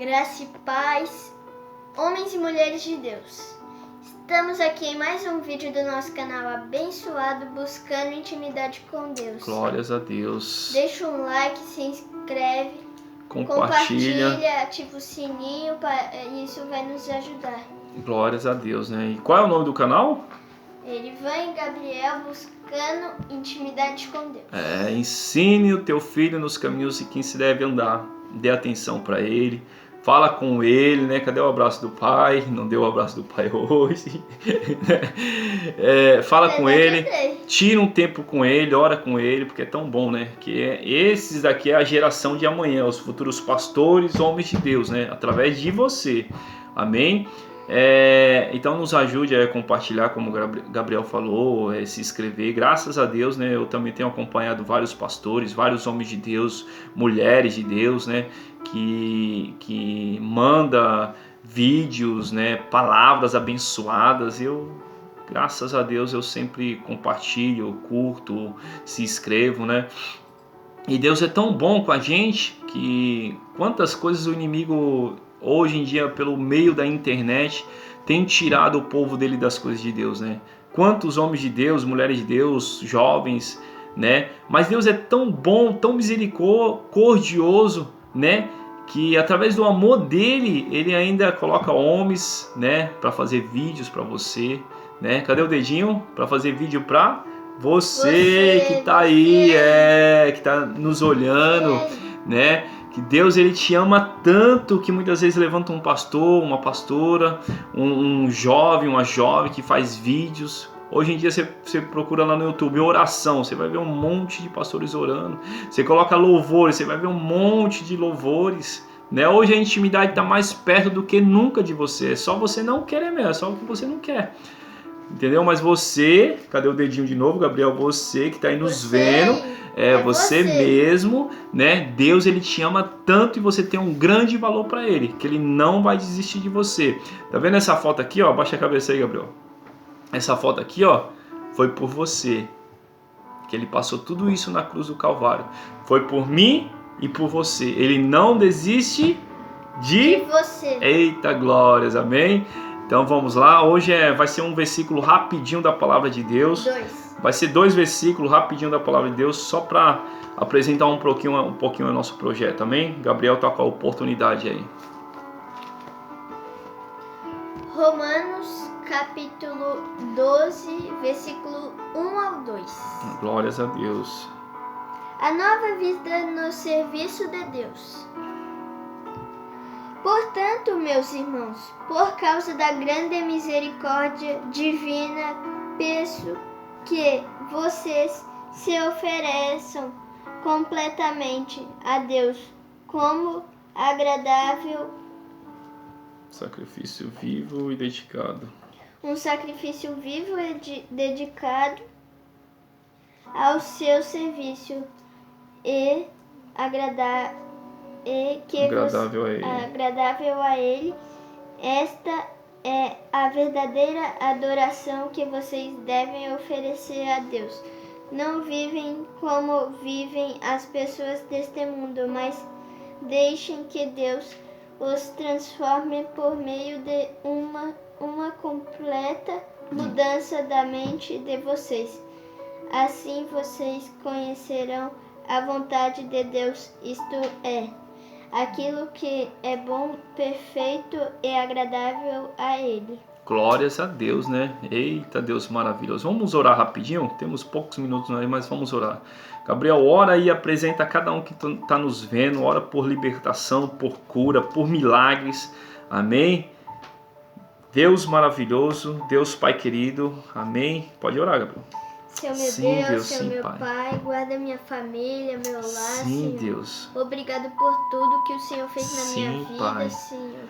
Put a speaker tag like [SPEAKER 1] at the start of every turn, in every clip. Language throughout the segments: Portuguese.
[SPEAKER 1] Graça e paz, homens e mulheres de Deus. Estamos aqui em mais um vídeo do nosso canal abençoado, buscando intimidade com Deus.
[SPEAKER 2] Glórias a Deus.
[SPEAKER 1] Deixa um like, se inscreve,
[SPEAKER 2] compartilha,
[SPEAKER 1] ativa o sininho, isso vai nos ajudar.
[SPEAKER 2] Glórias a Deus, né? E qual é o nome do canal?
[SPEAKER 1] Erivan e Gabriel buscando intimidade com Deus.
[SPEAKER 2] Ensine o teu filho nos caminhos em que se deve andar. Dê atenção para ele. Fala com ele, né? Cadê o abraço do pai? Não deu o abraço do pai hoje. Fala com ele, tira um tempo com ele, ora com ele, porque é tão bom, né? Esses daqui é a geração de amanhã, os futuros pastores, homens de Deus, né? Através de você. Amém? Então nos ajude a compartilhar, como o Gabriel falou, se inscrever. Graças a Deus, né? Eu também tenho acompanhado vários pastores, vários homens de Deus, mulheres de Deus, né? Que manda vídeos, né? Palavras abençoadas. Graças a Deus, eu sempre compartilho, curto, se inscrevo, né? E Deus é tão bom com a gente que quantas coisas o inimigo hoje em dia, pelo meio da internet, tem tirado o povo dele das coisas de Deus, né? Quantos homens de Deus, mulheres de Deus, jovens, né? Mas Deus é tão bom, tão misericordioso, né? Que através do amor dele, ele ainda coloca homens, né? Para fazer vídeos para você, né? Cadê o dedinho? Para fazer vídeo para você que tá aí, que tá nos olhando, né? Que Deus, ele te ama tanto que muitas vezes levanta um pastor, uma pastora, um jovem, uma jovem que faz vídeos. Hoje em dia você procura lá no YouTube oração, você vai ver um monte de pastores orando. Você coloca louvores, você vai ver um monte de louvores, né? Hoje a intimidade está mais perto do que nunca de você. É só você não querer mesmo, é só o que você não quer. Entendeu? Mas você, cadê o dedinho de novo, Gabriel? Você que está aí nos vendo, você mesmo, né? Deus, ele te ama tanto e você tem um grande valor para ele, que ele não vai desistir de você. Tá vendo essa foto aqui, ó? Abaixa a cabeça aí, Gabriel. Essa foto aqui, ó, foi por você, que ele passou tudo isso na cruz do Calvário. Foi por mim e por você. Ele não desiste de
[SPEAKER 1] você.
[SPEAKER 2] Eita glórias, amém? Então vamos lá, hoje vai ser um versículo rapidinho da palavra de Deus. Vai ser 2 versículos rapidinho da palavra de Deus, só para apresentar um pouquinho o nosso projeto, amém? Gabriel tá com a oportunidade aí.
[SPEAKER 1] Romanos capítulo 12, versículo 1 ao 2.
[SPEAKER 2] Glórias a Deus.
[SPEAKER 1] A nova vida no serviço de Deus. Portanto, meus irmãos, por causa da grande misericórdia divina, peço que vocês se ofereçam completamente a Deus como agradável
[SPEAKER 2] sacrifício vivo e dedicado.
[SPEAKER 1] Um sacrifício vivo e dedicado ao seu serviço e agradável a ele. Esta é a verdadeira adoração que vocês devem oferecer a Deus. Não vivem como vivem as pessoas deste mundo, mas deixem que Deus os transforme por meio de uma completa mudança da mente de vocês. Assim vocês conhecerão a vontade de Deus, isto é, aquilo que é bom, perfeito e agradável a Ele.
[SPEAKER 2] Glórias a Deus, né? Eita, Deus maravilhoso. Vamos orar rapidinho? Temos poucos minutos aí, mas vamos orar. Gabriel, ora e apresenta a cada um que está nos vendo. Ora por libertação, por cura, por milagres. Amém? Deus maravilhoso, Deus Pai querido. Amém? Pode orar, Gabriel.
[SPEAKER 1] Senhor meu Deus, Senhor meu Pai, guarda minha família, meu lar,
[SPEAKER 2] Senhor.
[SPEAKER 1] Deus. Obrigado por tudo que o Senhor fez na minha vida,
[SPEAKER 2] Pai.
[SPEAKER 1] Senhor.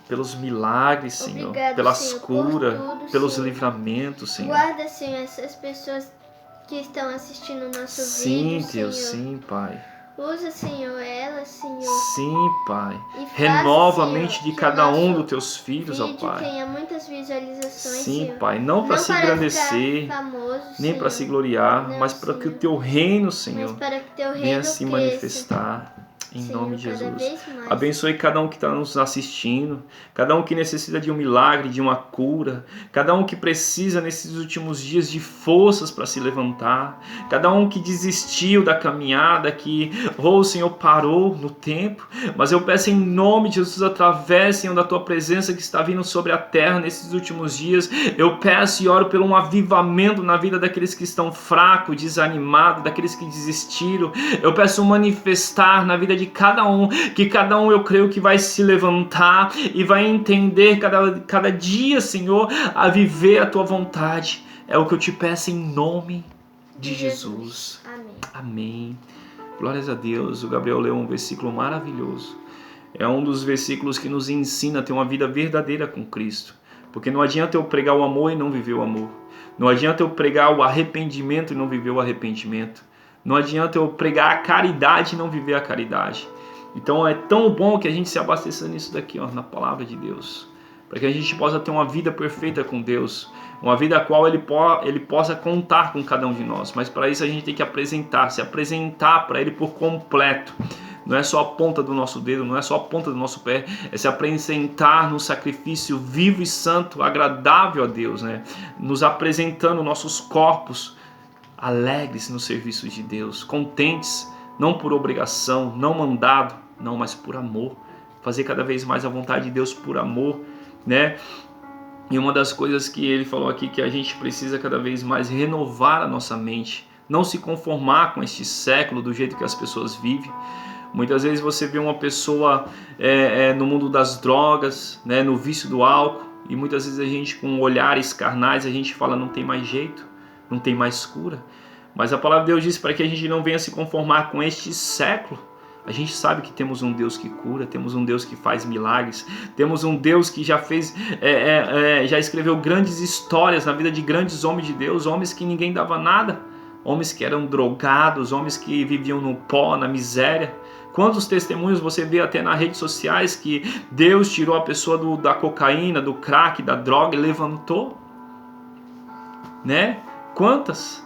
[SPEAKER 2] Pelos milagres, Senhor.
[SPEAKER 1] Obrigado,
[SPEAKER 2] pelas
[SPEAKER 1] Senhor,
[SPEAKER 2] curas, pelos
[SPEAKER 1] Senhor.
[SPEAKER 2] Livramentos, Senhor.
[SPEAKER 1] Guarda, Senhor, essas pessoas que estão assistindo o nosso vídeo,
[SPEAKER 2] Deus,
[SPEAKER 1] Senhor.
[SPEAKER 2] Sim, Pai.
[SPEAKER 1] Usa, Senhor, ela, Senhor.
[SPEAKER 2] Sim, Pai.
[SPEAKER 1] E faça,
[SPEAKER 2] Renova a
[SPEAKER 1] Senhor,
[SPEAKER 2] mente de
[SPEAKER 1] que
[SPEAKER 2] cada
[SPEAKER 1] o
[SPEAKER 2] um
[SPEAKER 1] nosso
[SPEAKER 2] dos teus filhos, ó
[SPEAKER 1] vídeo
[SPEAKER 2] Pai.
[SPEAKER 1] tenha muitas visualizações,
[SPEAKER 2] Sim,
[SPEAKER 1] Senhor.
[SPEAKER 2] Pai. Não para se engrandecer,
[SPEAKER 1] famoso,
[SPEAKER 2] nem para
[SPEAKER 1] Senhor.
[SPEAKER 2] se gloriar,
[SPEAKER 1] Não,
[SPEAKER 2] mas para que o
[SPEAKER 1] Senhor.
[SPEAKER 2] teu reino, Senhor,
[SPEAKER 1] Mas para que teu reino
[SPEAKER 2] venha se
[SPEAKER 1] cresça.
[SPEAKER 2] manifestar. Em
[SPEAKER 1] Senhor,
[SPEAKER 2] nome de
[SPEAKER 1] cada
[SPEAKER 2] Jesus.
[SPEAKER 1] vez mais.
[SPEAKER 2] Abençoe cada um que está nos assistindo, cada um que necessita de um milagre, de uma cura, cada um que precisa nesses últimos dias de forças para se levantar, cada um que desistiu da caminhada, que, o Senhor, parou no tempo, mas eu peço em nome de Jesus, através, Senhor, da Tua presença que está vindo sobre a terra nesses últimos dias, eu peço e oro por um avivamento na vida daqueles que estão fracos, desanimados, daqueles que desistiram, eu peço manifestar na vida de cada um, que cada um eu creio que vai se levantar e vai entender cada dia, Senhor, a viver a Tua vontade. É o que eu te peço em nome de Jesus.
[SPEAKER 1] Amém.
[SPEAKER 2] Amém. Glórias a Deus. O Gabriel leu um versículo maravilhoso. É um dos versículos que nos ensina a ter uma vida verdadeira com Cristo. Porque não adianta eu pregar o amor e não viver o amor. Não adianta eu pregar o arrependimento e não viver o arrependimento. Não adianta eu pregar a caridade e não viver a caridade. Então é tão bom que a gente se abasteça nisso daqui, ó, na palavra de Deus. Para que a gente possa ter uma vida perfeita com Deus. Uma vida a qual Ele possa contar com cada um de nós. Mas para isso a gente tem que se apresentar para Ele por completo. Não é só a ponta do nosso dedo, não é só a ponta do nosso pé. É se apresentar no sacrifício vivo e santo, agradável a Deus, né? Nos apresentando nossos corpos alegres no serviço de Deus, contentes, não por obrigação, não mandado, não, mas por amor. Fazer cada vez mais a vontade de Deus por amor, né? E uma das coisas que ele falou aqui, que a gente precisa cada vez mais renovar a nossa mente, não se conformar com este século do jeito que as pessoas vivem. Muitas vezes você vê uma pessoa no mundo das drogas, né, no vício do álcool, e muitas vezes a gente, com olhares carnais, a gente fala, não tem mais jeito, não tem mais cura. Mas a palavra de Deus diz para que a gente não venha se conformar com este século. A gente sabe que temos um Deus que cura, temos um Deus que faz milagres, temos um Deus que já fez, já escreveu grandes histórias na vida de grandes homens de Deus, homens que ninguém dava nada, homens que eram drogados, homens que viviam no pó, na miséria. Quantos testemunhos você vê até nas redes sociais que Deus tirou a pessoa da cocaína, do crack, da droga e levantou? Né? Quantas?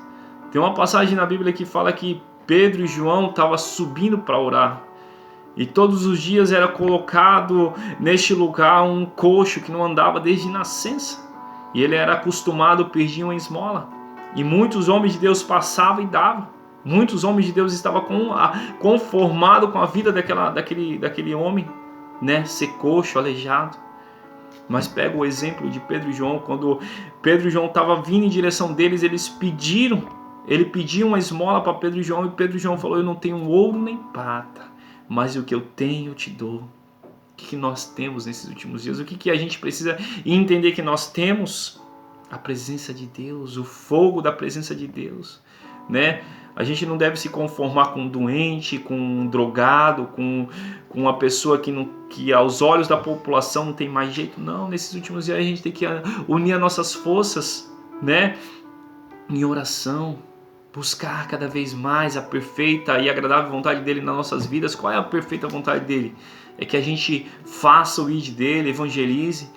[SPEAKER 2] Tem uma passagem na Bíblia que fala que Pedro e João estavam subindo para orar. E todos os dias era colocado neste lugar um coxo que não andava desde nascença. E ele era acostumado, perdia uma esmola. E muitos homens de Deus passavam e davam. Muitos homens de Deus estavam conformados com a vida daquele homem, né? Ser coxo, aleijado. Mas pega o exemplo de Pedro e João. Quando Pedro e João estavam vindo em direção deles, ele pediu uma esmola para Pedro e João, e Pedro e João falou, eu não tenho ouro nem prata, mas o que eu tenho eu te dou. O que nós temos nesses últimos dias? O que a gente precisa entender que nós temos? A presença de Deus, o fogo da presença de Deus, né? A gente não deve se conformar com um doente, com um drogado, com uma pessoa que aos olhos da população não tem mais jeito. Não, nesses últimos dias a gente tem que unir as nossas forças, né? Em oração, buscar cada vez mais a perfeita e agradável vontade dele nas nossas vidas. Qual é a perfeita vontade dele? É que a gente faça o ID dele, evangelize.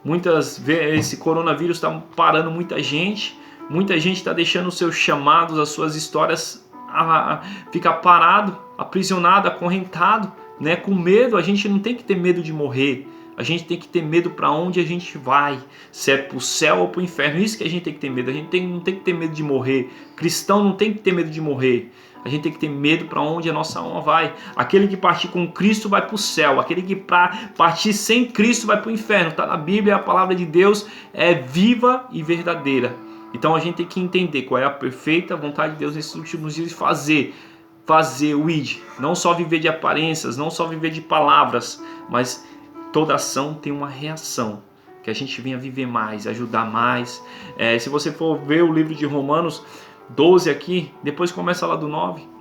[SPEAKER 2] Muitas vezes esse coronavírus está parando muita gente está deixando os seus chamados, as suas histórias ficar parado, aprisionado, acorrentado, né? Com medo. A gente não tem que ter medo de morrer. A gente tem que ter medo para onde a gente vai, se é para o céu ou para o inferno. Isso que a gente tem que ter medo. A gente não tem que ter medo de morrer. Cristão não tem que ter medo de morrer. A gente tem que ter medo para onde a nossa alma vai. Aquele que partir com Cristo vai para o céu. Aquele que partir sem Cristo vai para o inferno. Está na Bíblia, a palavra de Deus é viva e verdadeira. Então a gente tem que entender qual é a perfeita vontade de Deus nesses últimos dias e fazer o ID. Não só viver de aparências, não só viver de palavras, mas toda ação tem uma reação. Que a gente venha viver mais, ajudar mais. Se você for ver o livro de Romanos 12 aqui, depois começa lá do 9.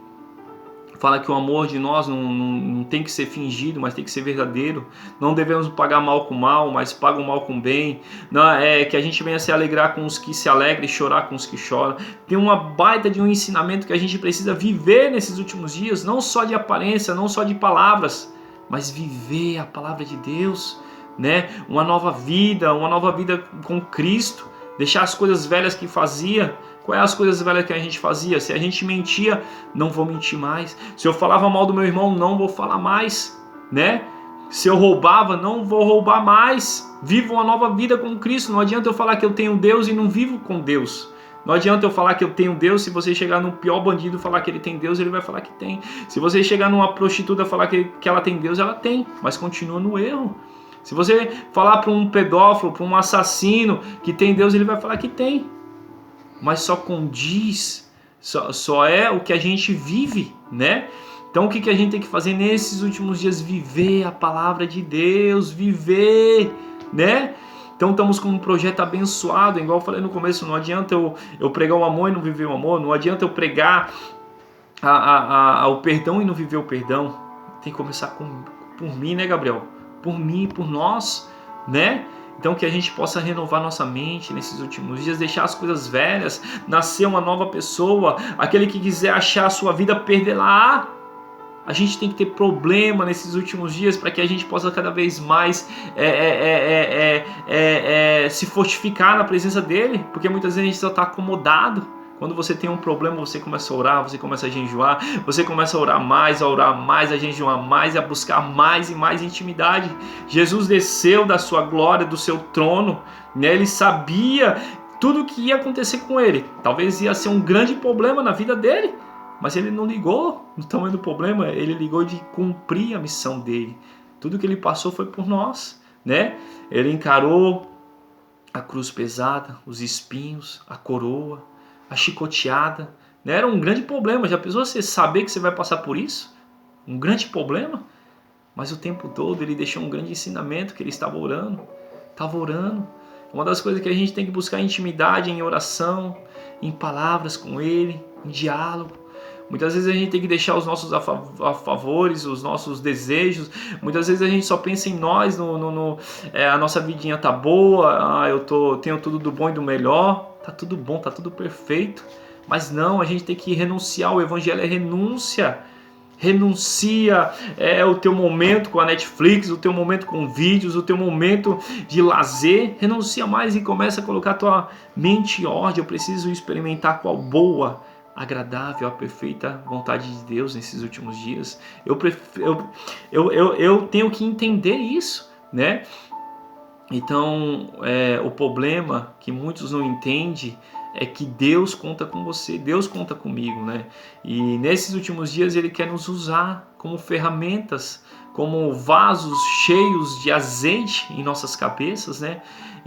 [SPEAKER 2] Fala que o amor de nós não tem que ser fingido, mas tem que ser verdadeiro. Não devemos pagar mal com mal, mas paga o mal com bem. Não, que a gente venha se alegrar com os que se alegram e chorar com os que choram. Tem uma baita de um ensinamento que a gente precisa viver nesses últimos dias. Não só de aparência, não só de palavras, mas viver a palavra de Deus, né? Uma nova vida com Cristo. Deixar as coisas velhas que fazia. Quais as coisas velhas que a gente fazia? Se a gente mentia, não vou mentir mais. Se eu falava mal do meu irmão, não vou falar mais, né? Se eu roubava, não vou roubar mais. Vivo uma nova vida com Cristo. Não adianta eu falar que eu tenho Deus e não vivo com Deus. Não adianta eu falar que eu tenho Deus. Se você chegar num pior bandido e falar que ele tem Deus, ele vai falar que tem. Se você chegar numa prostituta e falar que ela tem Deus, ela tem, mas continua no erro. Se você falar para um pedófilo, para um assassino que tem Deus, ele vai falar que tem. Mas só condiz, só é o que a gente vive, né? Então o que a gente tem que fazer nesses últimos dias? Viver a palavra de Deus, viver, né? Então estamos com um projeto abençoado, igual eu falei no começo, não adianta eu pregar o amor e não viver o amor, não adianta eu pregar o perdão e não viver o perdão. Tem que começar por mim, né, Gabriel? Por mim, por nós, né? Então que a gente possa renovar nossa mente nesses últimos dias, deixar as coisas velhas, nascer uma nova pessoa. Aquele que quiser achar a sua vida, perdê-la. A gente tem que ter problema nesses últimos dias para que a gente possa cada vez mais se fortificar na presença dele, porque muitas vezes a gente só está acomodado. Quando você tem um problema, você começa a orar, você começa a jejuar, você começa a orar mais, a jejuar mais, a buscar mais e mais intimidade. Jesus desceu da sua glória, do seu trono, né? Ele sabia tudo o que ia acontecer com ele. Talvez ia ser um grande problema na vida dele, mas ele não ligou no tamanho do problema, ele ligou de cumprir a missão dele. Tudo que ele passou foi por nós, né? Ele encarou a cruz pesada, os espinhos, a coroa, a chicoteada, né? Era um grande problema. Já pensou você saber que você vai passar por isso? Um grande problema? Mas o tempo todo ele deixou um grande ensinamento, que ele estava orando. Uma das coisas que a gente tem que buscar intimidade em oração, em palavras com ele, em diálogo. Muitas vezes a gente tem que deixar os nossos favores, os nossos desejos. Muitas vezes a gente só pensa em nós, a nossa vidinha tá boa, tenho tudo do bom e do melhor. Tá tudo bom, tá tudo perfeito. Mas não, a gente tem que renunciar. O evangelho é renúncia. Renuncia o teu momento com a Netflix, o teu momento com vídeos, o teu momento de lazer. Renuncia mais e começa a colocar a tua mente em ordem. Eu preciso experimentar qual boa, agradável, a perfeita vontade de Deus nesses últimos dias. Eu tenho que entender isso, né? Então, o problema que muitos não entendem é que Deus conta com você, Deus conta comigo, né? E nesses últimos dias Ele quer nos usar como ferramentas, como vasos cheios de azeite em nossas cabeças, né?